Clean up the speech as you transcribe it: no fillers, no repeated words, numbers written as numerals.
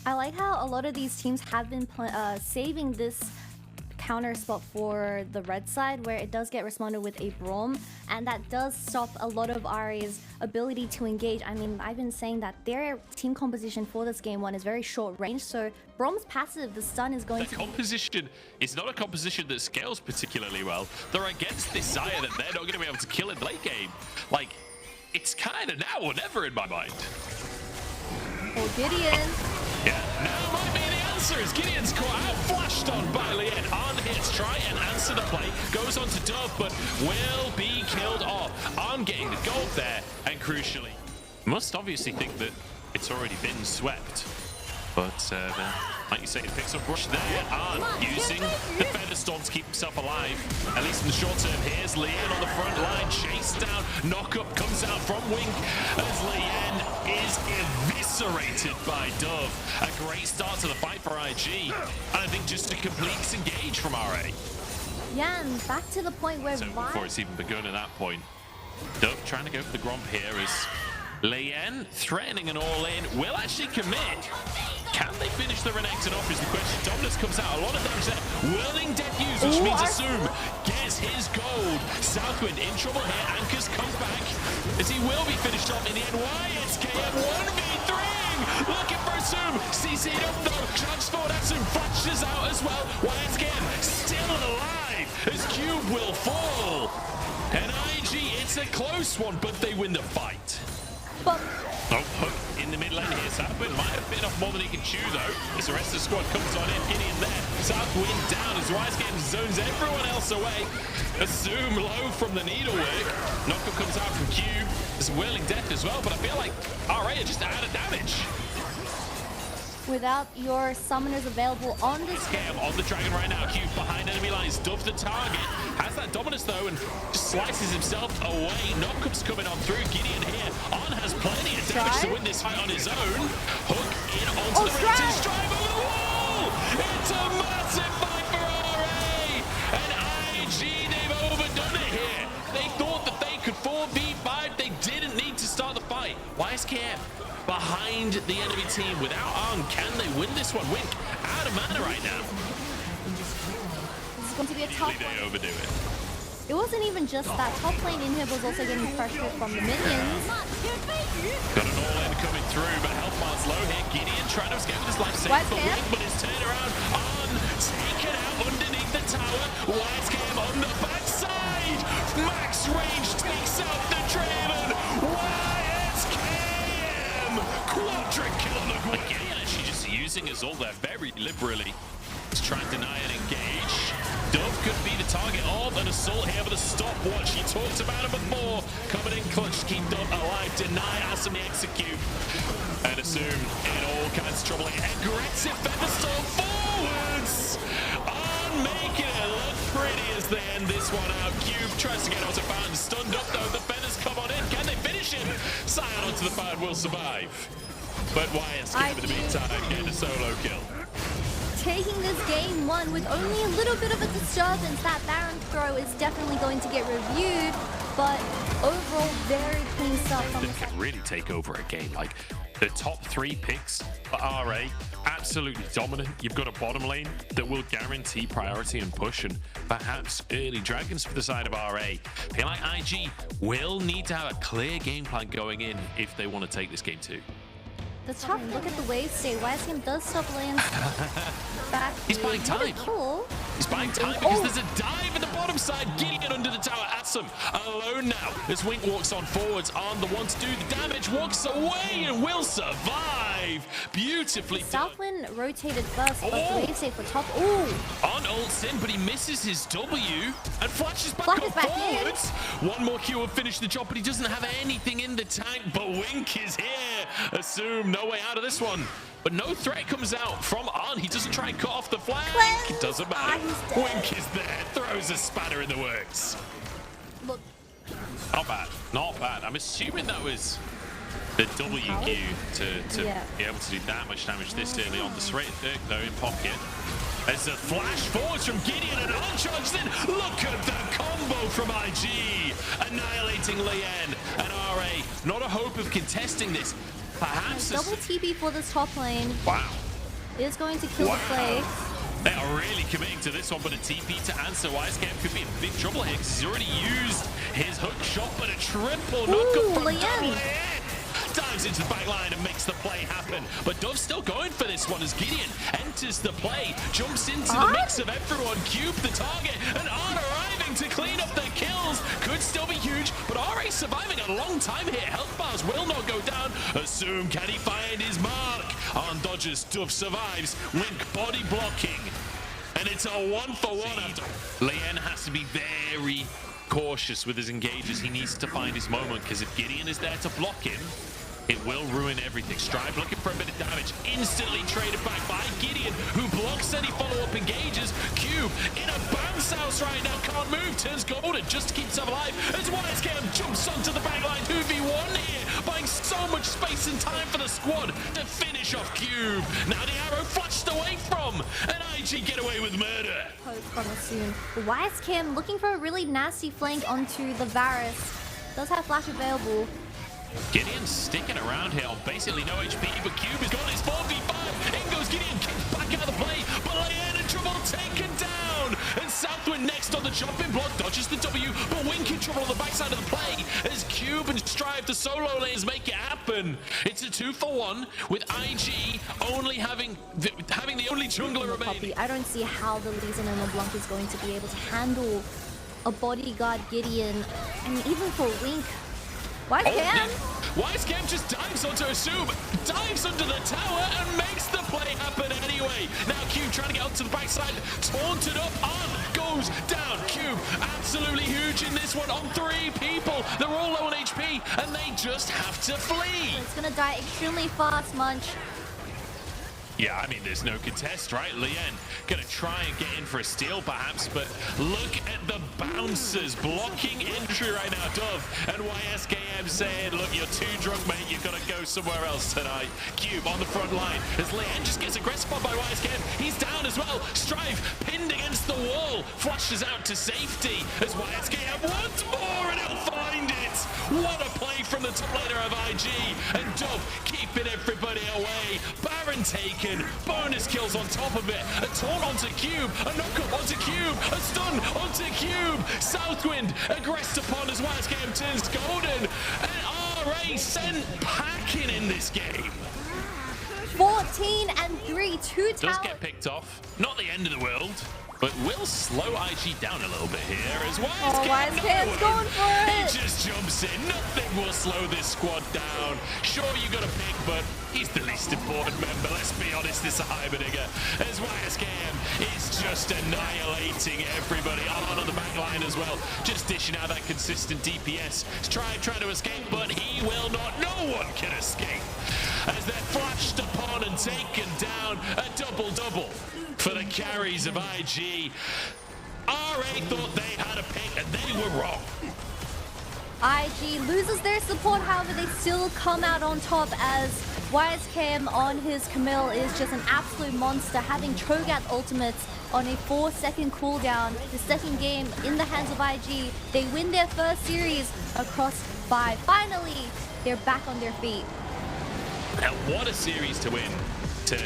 I like how a lot of these teams have been saving this counter spot for the red side, where it does get responded with a Braum, and that does stop a lot of RA's ability to engage. I mean, I've been saying that their team composition for this game one is very short range, so Braum's passive, the stun, is going to... The composition is not a composition that scales particularly well. They're against this Xayah that they're not going to be able to kill in late game. Like, it's kind of now or never in my mind. Oh, Gideon. Yeah, now might be the answer as Gideon's caught out, flashed on by Lien. On hits, try and answer the play. Goes on to Dove, but will be killed off. On getting the gold there, and crucially, must obviously think that it's already been swept. But like you say, it picks up rush there. On using the Featherstorm to keep himself alive, at least in the short term. Here's Lien on the front line, chased down. Knockup comes out from Wink as Lien is eviscerated by Dove. A great start to the fight for IG, and I think just a complete disengage from RA. Yeah, and back to the point where So before it's even begun at that point, Dove trying to go for the Gromp here is Lien threatening an all-in, will actually commit. Can they finish the Renekton off is the question. Dominus comes out, a lot of damage there. Whirling Death use, which means Assume gets his gold. Southwind in trouble here, Anchors comes back as he will be finished off in the end. YSKM 1v3, looking for Assume. CC'd up though, transformed Assume, flashes out as well. YSKM still alive as Cube will fall. And IG, it's a close one, but they win the fight. But Hook in the mid lane here. Southwind might have bitten off more than he can chew though. As the rest of the squad comes on in, Gideon there. Southwind down as Wisegame zones everyone else away. Assume low from the needlework. Knockup comes out from Cube. There's Whirling Death as well, but I feel like RA are just out of damage. without your summoners available on this Scam on the dragon right now. Cube behind enemy lines. Dove the target. Has that dominance though and just slices himself away. Knockup's coming on through. Gideon here. On has plenty of damage to win this fight on his own. Hook in onto the Renekton. Strive over the wall. It's a massive fight for RA. And IG, they've overdone it here. They thought that they could 4v5. They didn't need to start the fight. YSKM behind the enemy team without Arm. Can they win this one? Wink out of mana right now. This is going to be a tough Usually they one. overdo it. It wasn't even just that. Top lane inhib was also getting pressure from the minions. Got an all-in coming through, but health bar's low here. Gideon trying to escape with his life saving for Wink, but his turnaround on taken out underneath the tower. YSKM on the backside. Max range takes out the Draven. YSKM quadra kill on the Gwyn. Again, actually just using his ult there very liberally. He's trying to deny and engage. Dove could be the target of an assault here with a stopwatch. He talked about it before. Coming in clutch to keep Dove alive. Deny Asum the execute. And Assume in all kinds of trouble. Aggressive Featherstorm forwards. On making it look pretty as they end this one out. Cube tries to get onto Fountain. Stunned up though. The Feathers come on in. Can they finish him? Scion onto the Fountain will survive. But YSK in the meantime getting a solo kill. Taking this game one with only a little bit of a disturbance. That Baron throw is definitely going to get reviewed, but overall very clean stuff from They can really take over a game. Like the top 3 picks for RA, absolutely dominant. You've got a bottom lane that will guarantee priority and push, and perhaps early dragons for the side of RA. I feel like IG will need to have a clear game plan going in if they want to take this game too. the top. Look at the wave state. YSKM does stop lanes back. He's buying time. Cool. He's buying time because there's a dive at the bottom side. Gideon under the tower. Asum alone now as Wink walks on forwards. On the one to do the damage. Walks away and will survive. Beautifully done. Southwind rotated first, but the wave state for top. Ooh. On ults in, but he misses his W and flashes back Flash on is back forwards. One more Q will finish the job, but he doesn't have anything in the tank. But Wink is here. Assume no way out of this one. But no threat comes out from On. He doesn't try and cut off the flank. It doesn't matter. Wink is there. Throws a spanner in the works. Look. Not bad. Not bad. I'm assuming that was the WQ to be able to do that much damage this early on. The straight Dirk though in pocket. There's a flash forwards from Gideon and On charges in. Look at the combo from IG. Annihilating Lien and RA. Not a hope of contesting this. Perhaps double TP for this top lane. Wow. is going to kill the play. They are really committing to this one, but a TP to answer. YSKM could be in big trouble here because he's already used his hook shot, but a triple knockup from Leanne. Dives into the back line and makes the play happen. But Dove's still going for this one as Gideon enters the play, jumps into the mix of everyone. Cube the target, and Arn arriving to clean up the kills. Could still be huge, but RA surviving a long time here. Health bars will not go down. Assume, can he find his mark? Arn dodges, Dove survives. Wink body blocking. And it's a 1-for-1. Leanne has to be very cautious with his engages. He needs to find his moment, because if Gideon is there to block him, it will ruin everything. Strive looking for a bit of damage. Instantly traded back by Gideon, who blocks any follow-up engages. Cube in a bounce house right now. Can't move. Turns golden just to keep himself alive. As YSKM jumps onto the backline. 2v1 here. Buying so much space and time for the squad to finish off Cube. Now the arrow flashed away from. And IG get away with murder. Poke from Assume. YSKM looking for a really nasty flank onto the Varus. Does have flash available. Gideon sticking around here on basically no HP, but Cube has got his 4v5. In goes Gideon, kicked back out of the play, but Leanne in trouble, taken down. And Southwind next on the chopping block, dodges the W, but Wink in trouble on the backside of the play as Cube and Strive, the solo lanes, make it happen. It's a 2-for-1 with IG only having the only jungler remaining. I don't see how the Lee Sin and LeBlanc is going to be able to handle a bodyguard Gideon, and even for Wink. YSKM! YSKM just dives onto Assume, dives under the tower and makes the play happen anyway. Now Cube trying to get onto the backside, taunted up, on, goes down. Cube absolutely huge in this one on 3 people. They're all low on HP and they just have to flee. It's gonna die extremely fast, Munch. Yeah, I mean, there's no contest, right? Leanne gonna try and get in for a steal, perhaps, but look at the bouncers blocking entry right now. Dove and YSKM saying, look, you're too drunk, mate. You've got to go somewhere else tonight. Cube on the front line as Leanne just gets aggressive by YSKM. He's down as well. Strive pinned against the wall. Flashes out to safety as YSKM once more, and he'll find it. What a play from the top laner of IG. And Dove keeping everybody away. Baron taken. Bonus kills on top of it. A taunt onto Cube. A knockup onto Cube. A stun onto Cube. Southwind aggressed upon as YSKM turns golden. And RA sent packing in this game. 14-3, 2 towers. Does get picked off. Not the end of the world, but will slow IG down a little bit here as YSKM's going for it. He just jumps in. Nothing will slow this squad down. Sure, you got a pick, but he's the least important member. Let's be honest, this is a Heimerdinger. As YSKM is just annihilating everybody. On the back line as well. Just dishing out that consistent DPS. He's trying to escape, but he will not. No one can escape. As they're flashed upon and taken down, a double-double for the carries of IG. RA thought they had a pick and they were wrong. IG loses their support, however they still come out on top as YSKM on his Camille is just an absolute monster, having Cho'Gath ultimates on a 4-second cooldown. The second game in the hands of IG. They win their first series across 5. Finally, they're back on their feet. And what a series to win. To